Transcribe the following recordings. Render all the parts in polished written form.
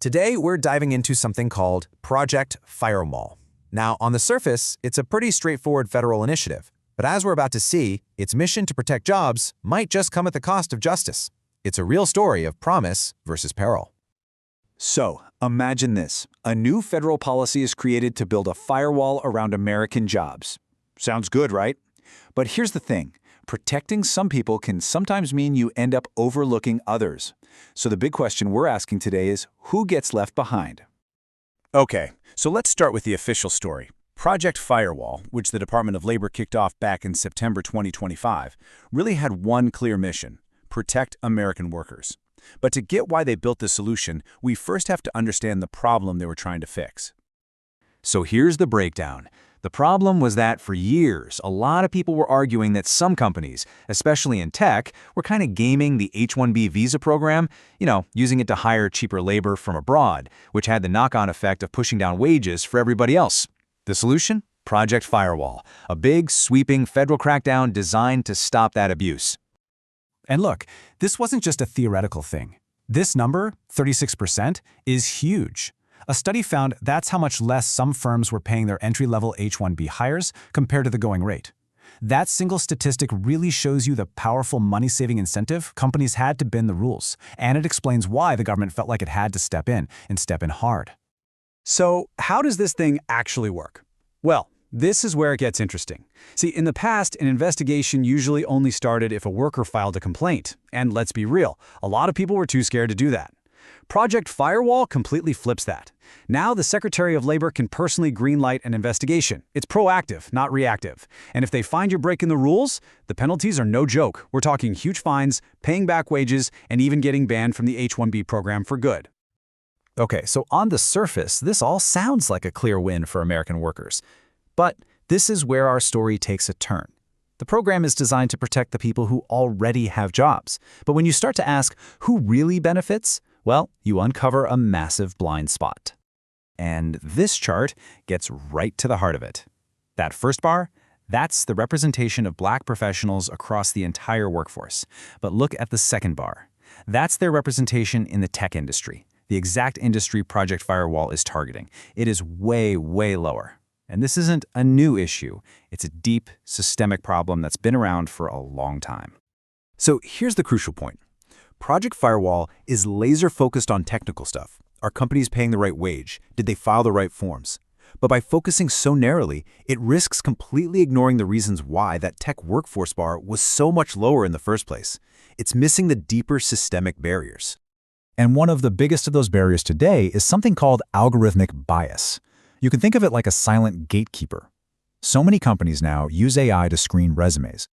Today, we're diving into something called Project Firewall. Now, on the surface, it's a pretty straightforward federal initiative, but as we're about to see, its mission to protect jobs might just come at the cost of justice. It's a real story of promise versus peril. So, imagine this. A new federal policy is created to build a firewall around American jobs. Sounds good, right? But here's the thing. Protecting some people can sometimes mean you end up overlooking others. So the big question we're asking today is, who gets left behind? Okay, so let's start with the official story. Project Firewall, which the Department of Labor kicked off back in September 2025, really had one clear mission: protect American workers. But to get why they built this solution, we first have to understand the problem they were trying to fix. So here's the breakdown. The problem was that for years, a lot of people were arguing that some companies, especially in tech, were kind of gaming the H-1B visa program, using it to hire cheaper labor from abroad, which had the knock-on effect of pushing down wages for everybody else. The solution? Project Firewall, a big, sweeping federal crackdown designed to stop that abuse. And look, this wasn't just a theoretical thing. This number, 36%, is huge. A study found that's how much less some firms were paying their entry-level H-1B hires compared to the going rate. That single statistic really shows you the powerful money-saving incentive companies had to bend the rules, and it explains why the government felt like it had to step in, and step in hard. So, how does this thing actually work? Well, this is where it gets interesting. See, in the past, an investigation usually only started if a worker filed a complaint. And let's be real, a lot of people were too scared to do that. Project Firewall completely flips that. Now the Secretary of Labor can personally greenlight an investigation. It's proactive, not reactive. And if they find you're breaking the rules, the penalties are no joke. We're talking huge fines, paying back wages, and even getting banned from the H-1B program for good. Okay, so on the surface, this all sounds like a clear win for American workers. But this is where our story takes a turn. The program is designed to protect the people who already have jobs. But when you start to ask who really benefits, well, you uncover a massive blind spot. And this chart gets right to the heart of it. That first bar, that's the representation of Black professionals across the entire workforce. But look at the second bar. That's their representation in the tech industry, the exact industry Project Firewall is targeting. It is way, way lower. And this isn't a new issue. It's a deep, systemic problem that's been around for a long time. So here's the crucial point. Project Firewall is laser-focused on technical stuff. Are companies paying the right wage? Did they file the right forms? But by focusing so narrowly, it risks completely ignoring the reasons why that tech workforce bar was so much lower in the first place. It's missing the deeper systemic barriers. And one of the biggest of those barriers today is something called algorithmic bias. You can think of it like a silent gatekeeper. So many companies now use AI to screen resumes.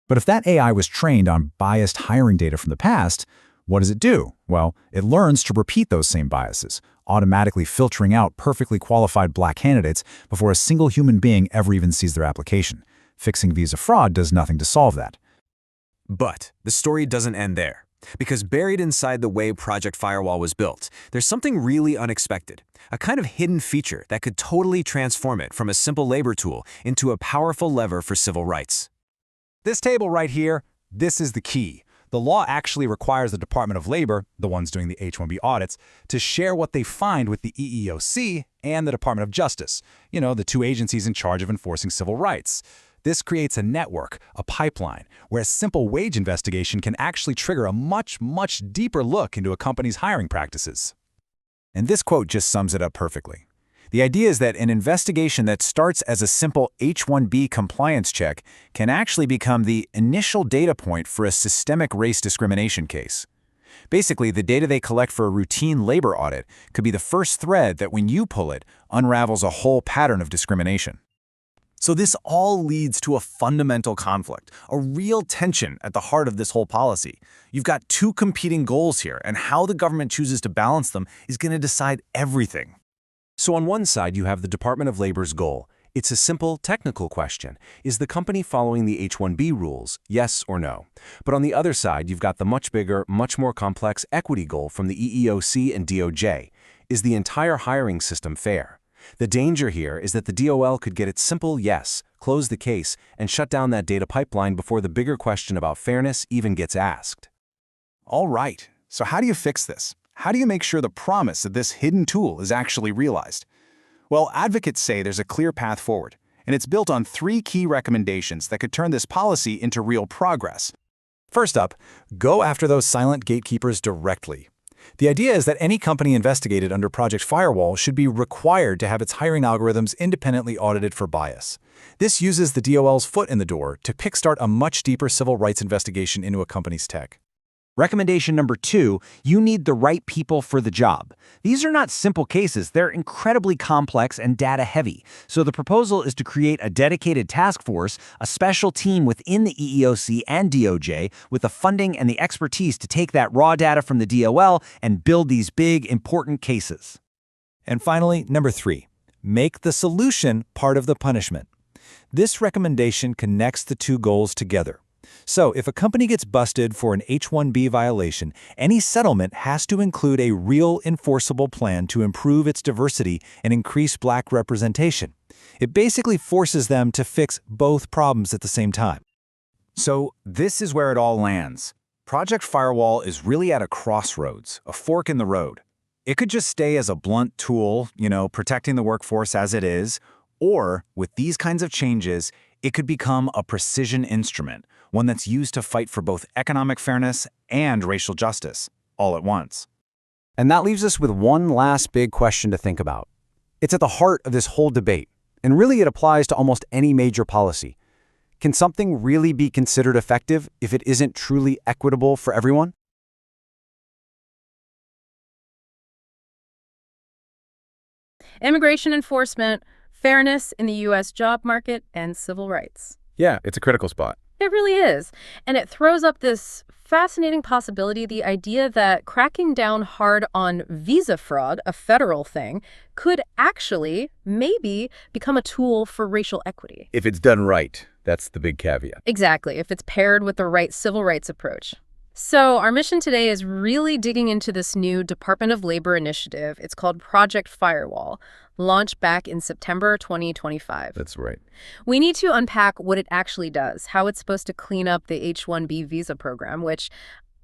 But if that AI was trained on biased hiring data from the past, what does it do? Well, it learns to repeat those same biases, automatically filtering out perfectly qualified Black candidates before a single human being ever even sees their application. Fixing visa fraud does nothing to solve that. But the story doesn't end there. Because buried inside the way Project Firewall was built, there's something really unexpected, a kind of hidden feature that could totally transform it from a simple labor tool into a powerful lever for civil rights. This table right here, this is the key. The law actually requires the Department of Labor, the ones doing the H-1B audits, to share what they find with the EEOC and the Department of Justice, the two agencies in charge of enforcing civil rights. This creates a network, a pipeline, where a simple wage investigation can actually trigger a much, much deeper look into a company's hiring practices. And this quote just sums it up perfectly. The idea is that an investigation that starts as a simple H-1B compliance check can actually become the initial data point for a systemic race discrimination case. Basically, the data they collect for a routine labor audit could be the first thread that, when you pull it, unravels a whole pattern of discrimination. So this all leads to a fundamental conflict, a real tension at the heart of this whole policy. You've got two competing goals here, and how the government chooses to balance them is going to decide everything. So on one side, you have the Department of Labor's goal. It's a simple technical question. Is the company following the H-1B rules, yes or no? But on the other side, you've got the much bigger, much more complex equity goal from the EEOC and DOJ. Is the entire hiring system fair? The danger here is that the DOL could get its simple yes, close the case, and shut down that data pipeline before the bigger question about fairness even gets asked. All right, so how do you fix this? how do you make sure the promise of this hidden tool is actually realized? Well, advocates say there's a clear path forward, and it's built on 3 key recommendations that could turn this policy into real progress. First up, go after those silent gatekeepers directly. The idea is that any company investigated under Project Firewall should be required to have its hiring algorithms independently audited for bias. This uses the DOL's foot in the door to kickstart a much deeper civil rights investigation into a company's tech. Recommendation number 2, you need the right people for the job. These are not simple cases, they're incredibly complex and data-heavy. So the proposal is to create a dedicated task force, a special team within the EEOC and DOJ with the funding and the expertise to take that raw data from the DOL and build these big, important cases. And finally, number 3, make the solution part of the punishment. This recommendation connects the 2 goals together. So, if a company gets busted for an H-1B violation, any settlement has to include a real enforceable plan to improve its diversity and increase Black representation. It basically forces them to fix both problems at the same time. So this is where it all lands. Project Firewall is really at a crossroads, a fork in the road. It could just stay as a blunt tool, protecting the workforce as it is, or, with these kinds of changes, it could become a precision instrument, one that's used to fight for both economic fairness and racial justice, all at once. And that leaves us with one last big question to think about. It's at the heart of this whole debate, and really it applies to almost any major policy. Can something really be considered effective if it isn't truly equitable for everyone? Immigration enforcement, fairness in the U.S. job market, and civil rights. Yeah, it's a critical spot. It really is. And it throws up this fascinating possibility, the idea that cracking down hard on visa fraud, a federal thing, could actually maybe become a tool for racial equity. If it's done right, that's the big caveat. Exactly, if it's paired with the right civil rights approach. So our mission today is really digging into this new Department of Labor initiative. It's called Project Firewall, launched back in September 2025. That's right. We need to unpack what it actually does, how it's supposed to clean up the H-1B visa program, which,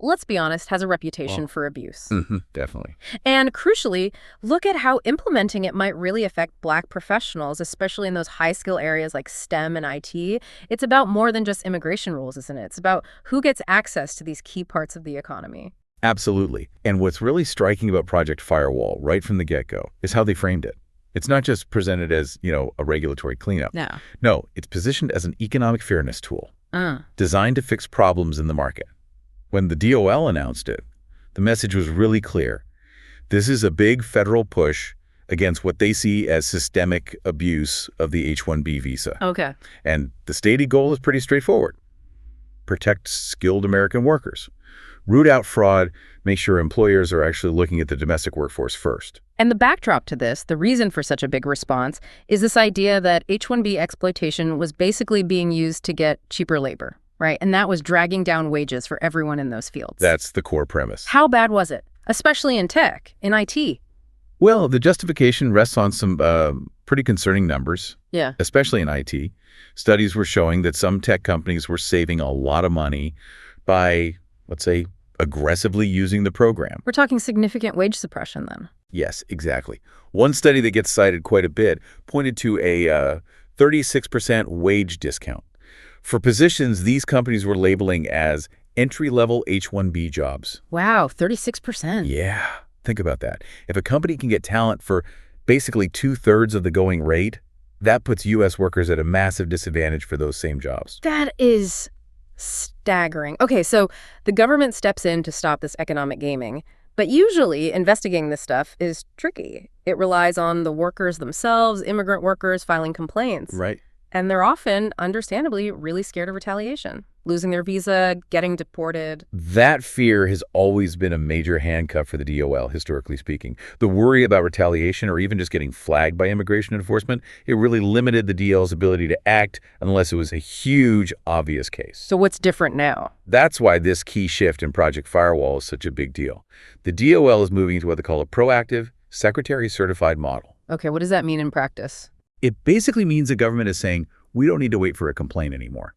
let's be honest, has a reputation for abuse. Definitely. And crucially, look at how implementing it might really affect Black professionals, especially in those high-skill areas like STEM and IT. It's about more than just immigration rules, isn't it? It's about who gets access to these key parts of the economy. Absolutely. And what's really striking about Project Firewall right from the get-go is how they framed it. It's not just presented as, a regulatory cleanup. No, it's positioned as an economic fairness tool designed to fix problems in the market. When the DOL announced it, the message was really clear. This is a big federal push against what they see as systemic abuse of the H-1B visa. Okay. And the stated goal is pretty straightforward. Protect skilled American workers. Root out fraud, make sure employers are actually looking at the domestic workforce first. And the backdrop to this, the reason for such a big response, is this idea that H-1B exploitation was basically being used to get cheaper labor, right? And that was dragging down wages for everyone in those fields. That's the core premise. How bad was it? Especially in tech, in IT. Well, the justification rests on some pretty concerning numbers. Yeah. Especially in IT. Studies were showing that some tech companies were saving a lot of money by, let's say, aggressively using the program. We're talking significant wage suppression then. Yes, exactly. One study that gets cited quite a bit pointed to a 36% wage discount for positions these companies were labeling as entry-level H-1B jobs. Wow, 36%. Yeah, think about that. If a company can get talent for basically 2/3 of the going rate, that puts U.S. workers at a massive disadvantage for those same jobs. That is staggering. Okay, so the government steps in to stop this economic gaming, but usually investigating this stuff is tricky. It relies on the workers themselves, immigrant workers filing complaints. Right. And they're often, understandably, really scared of retaliation, losing their visa, getting deported. That fear has always been a major handcuff for the DOL, historically speaking. The worry about retaliation or even just getting flagged by immigration enforcement, it really limited the DOL's ability to act unless it was a huge, obvious case. So what's different now? That's why this key shift in Project Firewall is such a big deal. The DOL is moving to what they call a proactive, secretary-certified model. Okay, what does that mean in practice? It basically means the government is saying, we don't need to wait for a complaint anymore.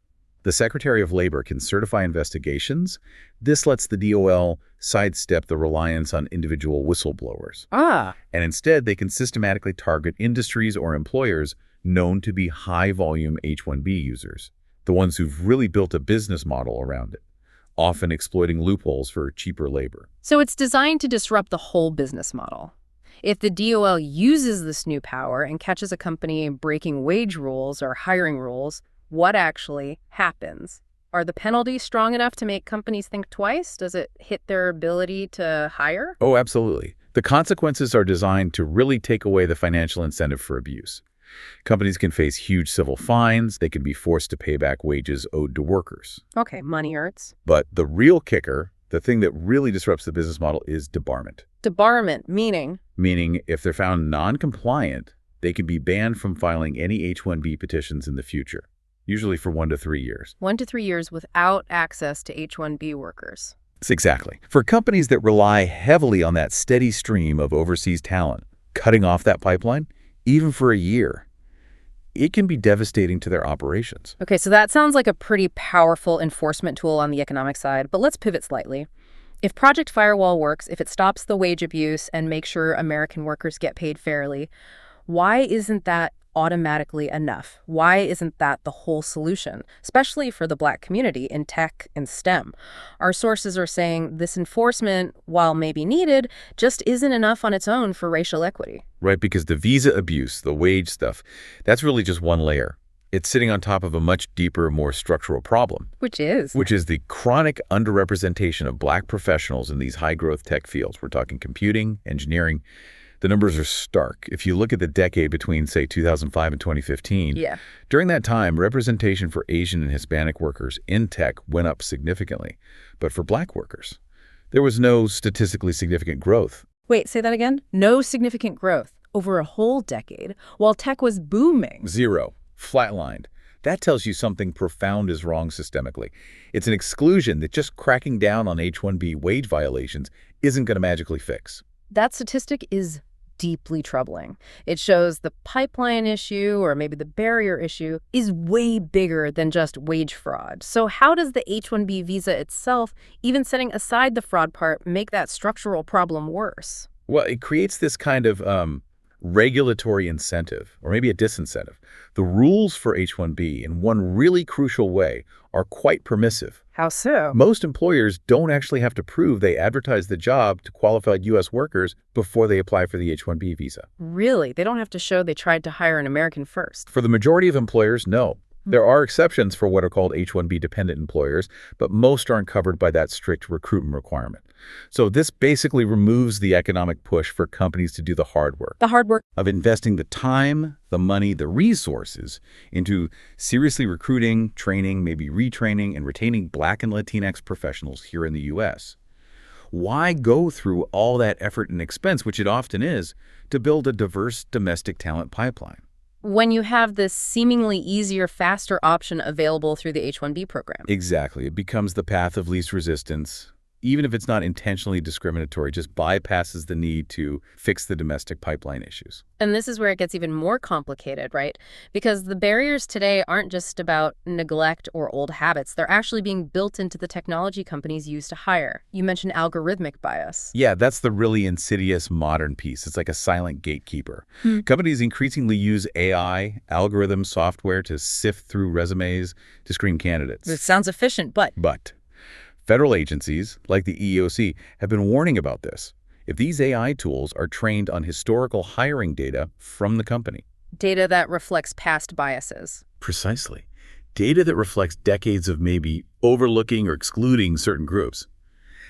The Secretary of Labor can certify investigations. This lets the DOL sidestep the reliance on individual whistleblowers. Ah, And instead, they can systematically target industries or employers known to be high-volume H-1B users, the ones who've really built a business model around it, often exploiting loopholes for cheaper labor. So it's designed to disrupt the whole business model. If the DOL uses this new power and catches a company breaking wage rules or hiring rules, what actually happens? Are the penalties strong enough to make companies think twice? Does it hit their ability to hire? Oh, absolutely. The consequences are designed to really take away the financial incentive for abuse. Companies can face huge civil fines. They can be forced to pay back wages owed to workers. Okay, money hurts. But the real kicker, the thing that really disrupts the business model, is debarment. Debarment, meaning? Meaning, if they're found non-compliant, they can be banned from filing any H-1B petitions in the future, usually for 1 to 3 years. 1 to 3 years without access to H-1B workers. Exactly. For companies that rely heavily on that steady stream of overseas talent, cutting off that pipeline, even for a year, it can be devastating to their operations. Okay, so that sounds like a pretty powerful enforcement tool on the economic side, but let's pivot slightly. If Project Firewall works, if it stops the wage abuse and makes sure American workers get paid fairly, why isn't that automatically enough? Why isn't that the whole solution, especially for the Black community in tech and STEM? Our sources are saying this enforcement, while maybe needed, just isn't enough on its own for racial equity. Right, because the visa abuse, the wage stuff, that's really just one layer. It's sitting on top of a much deeper, more structural problem. Which is the chronic underrepresentation of Black professionals in these high-growth tech fields. We're talking computing, engineering. The numbers are stark. If you look at the decade between, say, 2005 and 2015, during that time, representation for Asian and Hispanic workers in tech went up significantly. But for Black workers, there was no statistically significant growth. Wait, say that again? No significant growth over a whole decade while tech was booming. Zero. Flatlined. That tells you something profound is wrong systemically. It's an exclusion that just cracking down on H-1B wage violations isn't going to magically fix. That statistic is deeply troubling. It shows the pipeline issue, or maybe the barrier issue, is way bigger than just wage fraud. So how does the H-1B visa itself, even setting aside the fraud part, make that structural problem worse? Well, it creates this kind of regulatory incentive, or maybe a disincentive. The rules for H-1B, in one really crucial way, are quite permissive. How so? Most employers don't actually have to prove they advertised the job to qualified U.S. workers before they apply for the H-1B visa. Really? They don't have to show they tried to hire an American first? For the majority of employers, no. There are exceptions for what are called H-1B dependent employers, but most aren't covered by that strict recruitment requirement. So this basically removes the economic push for companies to do the hard work. The hard work Of investing the time, the money, the resources into seriously recruiting, training, maybe retraining, and retaining Black and Latinx professionals here in the U.S. Why go through all that effort and expense, which it often is, to build a diverse domestic talent pipeline? when you have this seemingly easier, faster option available through the H-1B program. Exactly. It becomes the path of least resistance. Even if it's not intentionally discriminatory, just bypasses the need to fix the domestic pipeline issues. And this is where it gets even more complicated, right? Because the barriers today aren't just about neglect or old habits. They're actually being built into the technology companies use to hire. You mentioned algorithmic bias. Yeah, that's the really insidious modern piece. It's like a silent gatekeeper. Companies increasingly use AI, algorithm software to sift through resumes to screen candidates. It sounds efficient, but Federal agencies, like the EEOC, have been warning about this. If these AI tools are trained on historical hiring data from the company. Data that reflects past biases. Precisely. Data that reflects decades of maybe overlooking or excluding certain groups.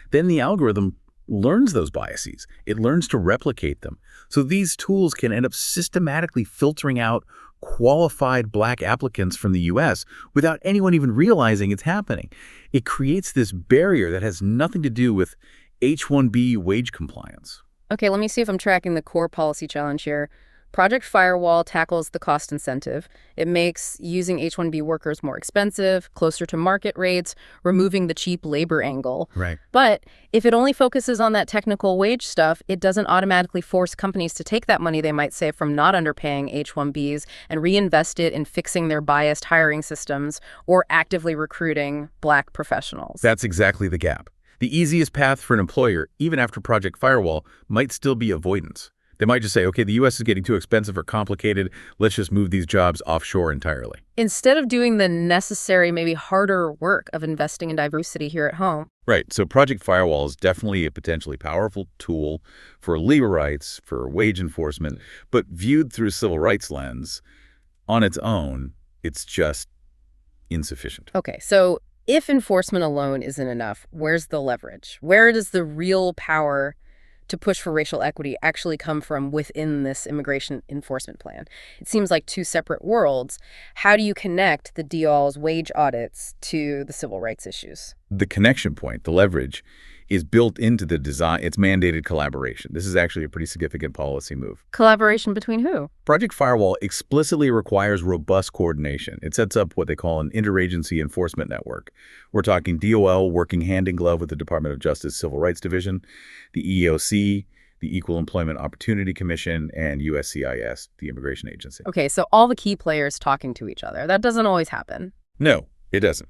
Then the algorithm learns those biases. It learns to replicate them. So these tools can end up systematically filtering out qualified Black applicants from the U.S. without anyone even realizing it's happening. It creates this barrier that has nothing to do with H-1B wage compliance. Okay, let me see if I'm tracking the core policy challenge here. Project Firewall tackles the cost incentive. It makes using H-1B workers more expensive, closer to market rates, removing the cheap labor angle. Right. But if it only focuses on that technical wage stuff, it doesn't automatically force companies to take that money they might save from not underpaying H-1Bs and reinvest it in fixing their biased hiring systems or actively recruiting Black professionals. That's exactly the gap. The easiest path for an employer, even after Project Firewall, might still be avoidance. They might just say, okay, the U.S. is getting too expensive or complicated. Let's just move these jobs offshore entirely. Instead of doing the necessary, maybe harder work of investing in diversity here at home. Right. So Project Firewall is definitely a potentially powerful tool for labor rights, for wage enforcement, but viewed through a civil rights lens, on its own, it's just insufficient. Okay, so if enforcement alone isn't enough, where's the leverage? Where does the real power to push for racial equity actually come from within this immigration enforcement plan? It seems like two separate worlds. How do you connect the DOL's wage audits to the civil rights issues? The connection point, the leverage, is built into the design. It's mandated collaboration. This is actually a pretty significant policy move. Collaboration between who? Project Firewall explicitly requires robust coordination. It sets up what they call an interagency enforcement network. We're talking DOL working hand in glove with the Department of Justice Civil Rights Division, the EEOC, the Equal Employment Opportunity Commission, and USCIS, the immigration agency. Okay, so all the key players talking to each other. That doesn't always happen. No, it doesn't.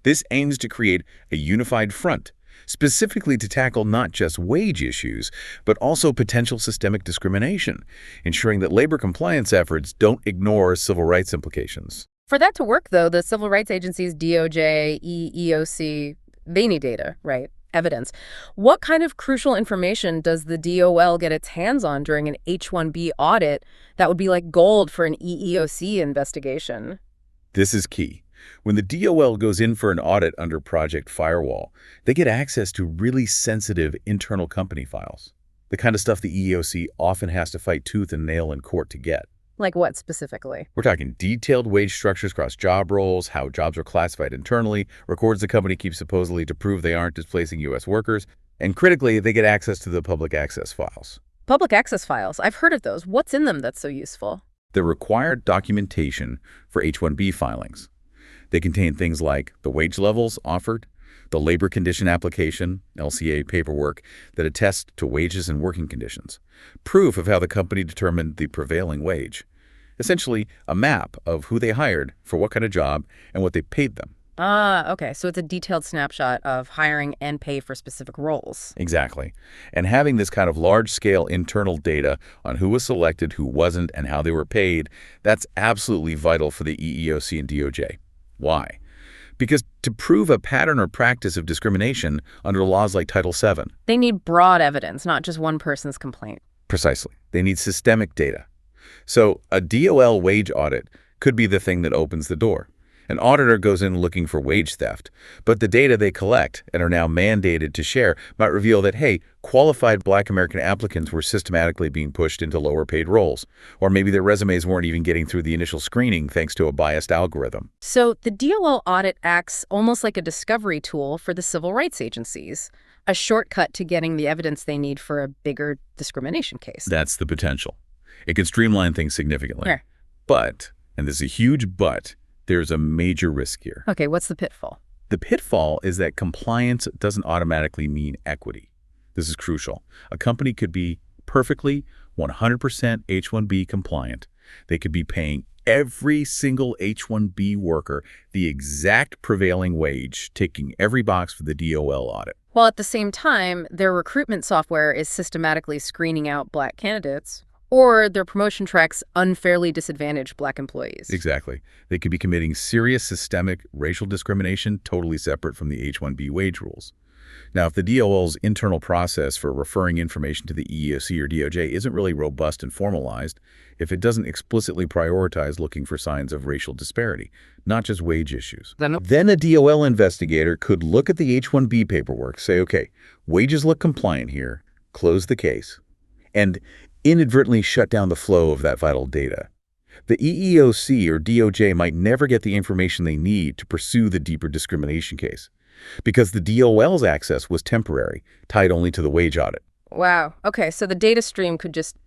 This aims to create a unified front, specifically to tackle not just wage issues, but also potential systemic discrimination, ensuring that labor compliance efforts don't ignore civil rights implications. For that to work, though, the civil rights agencies, DOJ, EEOC, they need data, right? Evidence. What kind of crucial information does the DOL get its hands on during an H-1B audit that would be like gold for an EEOC investigation? This is key. When the DOL goes in for an audit under Project Firewall, they get access to really sensitive internal company files, the kind of stuff the EEOC often has to fight tooth and nail in court to get. Like what specifically? We're talking detailed wage structures across job roles, how jobs are classified internally, records the company keeps supposedly to prove they aren't displacing U.S. workers, and critically, they get access to the public access files. Public access files. I've heard of those. What's in them that's so useful? The required documentation for H-1B filings. They contain things like the wage levels offered, the labor condition application, LCA paperwork, that attests to wages and working conditions, proof of how the company determined the prevailing wage, essentially a map of who they hired for what kind of job and what they paid them. Ah, okay. So it's a detailed snapshot of hiring and pay for specific roles. Exactly. And having this kind of large-scale internal data on who was selected, who wasn't, and how they were paid, that's absolutely vital for the EEOC and DOJ. Why? Because to prove a pattern or practice of discrimination under laws like Title VII, they need broad evidence, not just one person's complaint. Precisely. They need systemic data. So a DOL wage audit could be the thing that opens the door. An auditor goes in looking for wage theft, but the data they collect and are now mandated to share might reveal that, hey, qualified Black American applicants were systematically being pushed into lower paid roles, or maybe their resumes weren't even getting through the initial screening thanks to a biased algorithm. So the DOL audit acts almost like a discovery tool for the civil rights agencies, a shortcut to getting the evidence they need for a bigger discrimination case. That's the potential. It could streamline things significantly. Sure. But, and there's a huge but, there's a major risk here. Okay, what's the pitfall? The pitfall is that compliance doesn't automatically mean equity. This is crucial. A company could be perfectly 100% H-1B compliant. They could be paying every single H-1B worker the exact prevailing wage, ticking every box for the DOL audit. While at the same time, their recruitment software is systematically screening out Black candidates, or their promotion tracks unfairly disadvantaged Black employees. Exactly. They could be committing serious systemic racial discrimination totally separate from the H-1B wage rules. Now, if the DOL's internal process for referring information to the EEOC or DOJ isn't really robust and formalized, if it doesn't explicitly prioritize looking for signs of racial disparity, not just wage issues, then a DOL investigator could look at the H-1B paperwork, say, okay, wages look compliant here, close the case, and inadvertently shut down the flow of that vital data. The EEOC or DOJ might never get the information they need to pursue the deeper discrimination case, because the DOL's access was temporary, tied only to the wage audit. Wow. Okay, so the data stream could just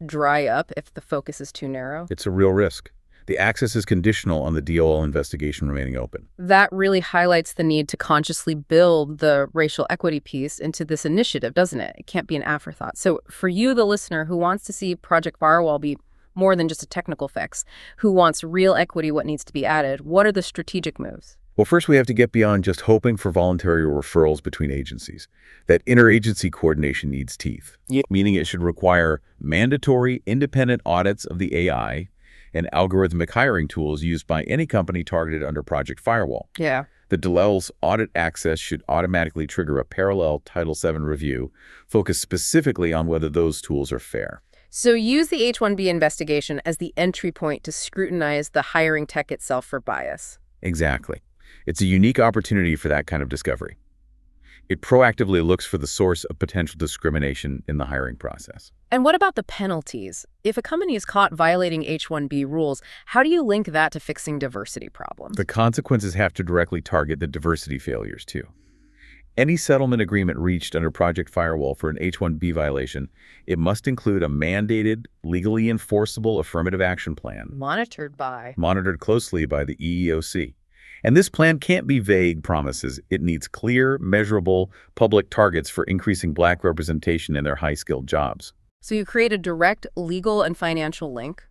dry up if the focus is too narrow? It's a real risk. The access is conditional on the DOL investigation remaining open. That really highlights the need to consciously build the racial equity piece into this initiative, doesn't it? It can't be an afterthought. So for you, the listener, who wants to see Project Firewall be more than just a technical fix, who wants real equity, what needs to be added, what are the strategic moves? Well, first we have to get beyond just hoping for voluntary referrals between agencies. That interagency coordination needs teeth, meaning it should require mandatory independent audits of the AI and algorithmic hiring tools used by any company targeted under Project Firewall. Yeah. The DOL's audit access should automatically trigger a parallel Title VII review focused specifically on whether those tools are fair. So use the H-1B investigation as the entry point to scrutinize the hiring tech itself for bias. Exactly. It's a unique opportunity for that kind of discovery. It proactively looks for the source of potential discrimination in the hiring process. And what about the penalties? If a company is caught violating H-1B rules, how do you link that to fixing diversity problems? The consequences have to directly target the diversity failures, too. Any settlement agreement reached under Project Firewall for an H-1B violation, it must include a mandated, legally enforceable affirmative action plan. Monitored Closely by the EEOC. And this plan can't be vague promises. It needs clear, measurable, public targets for increasing Black representation in their high-skilled jobs. So you create a direct legal and financial link,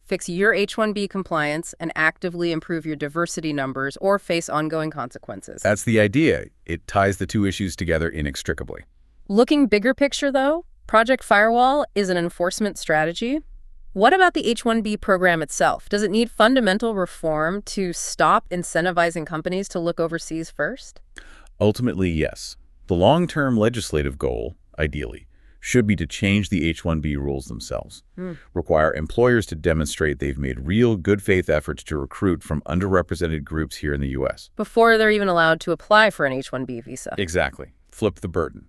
fix your H-1B compliance, and actively improve your diversity numbers or face ongoing consequences. That's the idea. It ties the two issues together inextricably. Looking bigger picture, though, Project Firewall is an enforcement strategy. What about the H-1B program itself? Does it need fundamental reform to stop incentivizing companies to look overseas first? Ultimately, yes. The long-term legislative goal, ideally, should be to change the H-1B rules themselves, require employers to demonstrate they've made real good faith efforts to recruit from underrepresented groups here in the U.S. Before they're even allowed to apply for an H-1B visa. Exactly. Flip the burden.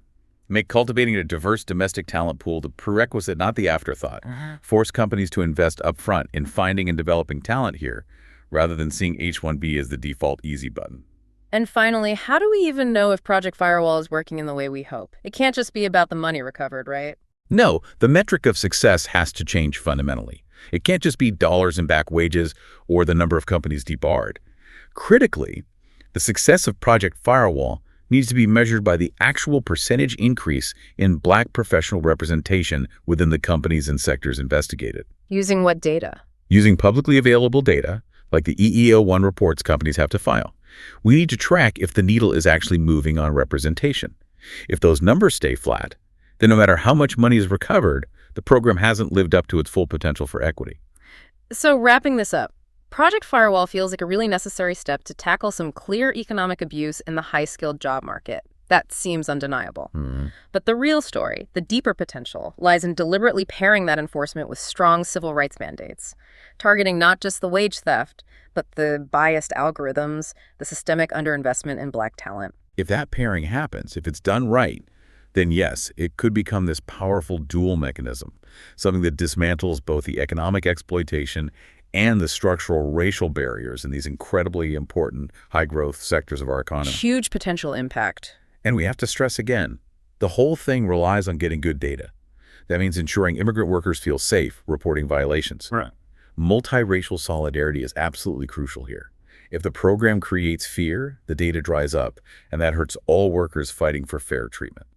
Make cultivating a diverse domestic talent pool the prerequisite, not the afterthought. Force companies to invest upfront in finding and developing talent here, rather than seeing H-1B as the default easy button. And finally, how do we even know if Project Firewall is working in the way we hope? It can't just be about the money recovered, right? No, the metric of success has to change fundamentally. It can't just be dollars in back wages or the number of companies debarred. Critically, the success of Project Firewall needs to be measured by the actual percentage increase in Black professional representation within the companies and sectors investigated. Using what data? Using publicly available data, like the EEO-1 reports companies have to file. We need to track if the needle is actually moving on representation. If those numbers stay flat, then no matter how much money is recovered, the program hasn't lived up to its full potential for equity. So wrapping this up, Project Firewall feels like a really necessary step to tackle some clear economic abuse in the high-skilled job market. That seems undeniable. But the real story, the deeper potential, lies in deliberately pairing that enforcement with strong civil rights mandates, targeting not just the wage theft, but the biased algorithms, the systemic underinvestment in Black talent. If that pairing happens, if it's done right, then yes, it could become this powerful dual mechanism, something that dismantles both the economic exploitation and the structural racial barriers in these incredibly important high-growth sectors of our economy. Huge potential impact. And we have to stress again, the whole thing relies on getting good data. That means ensuring immigrant workers feel safe reporting violations. Right. Multiracial solidarity is absolutely crucial here. If the program creates fear, the data dries up, and that hurts all workers fighting for fair treatment.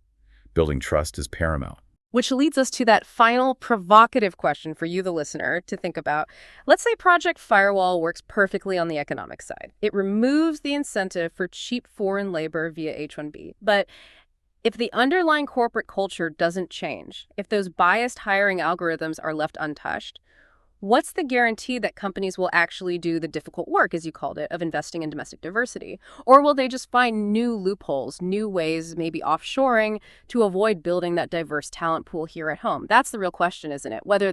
Building trust is paramount. Which leads us to that final provocative question for you, the listener, to think about. Let's say Project Firewall works perfectly on the economic side. It removes the incentive for cheap foreign labor via H-1B. But if the underlying corporate culture doesn't change, if those biased hiring algorithms are left untouched, what's the guarantee that companies will actually do the difficult work, as you called it, of investing in domestic diversity? Or will they just find new loopholes, new ways, maybe offshoring, to avoid building that diverse talent pool here at home? That's the real question, isn't it? Whether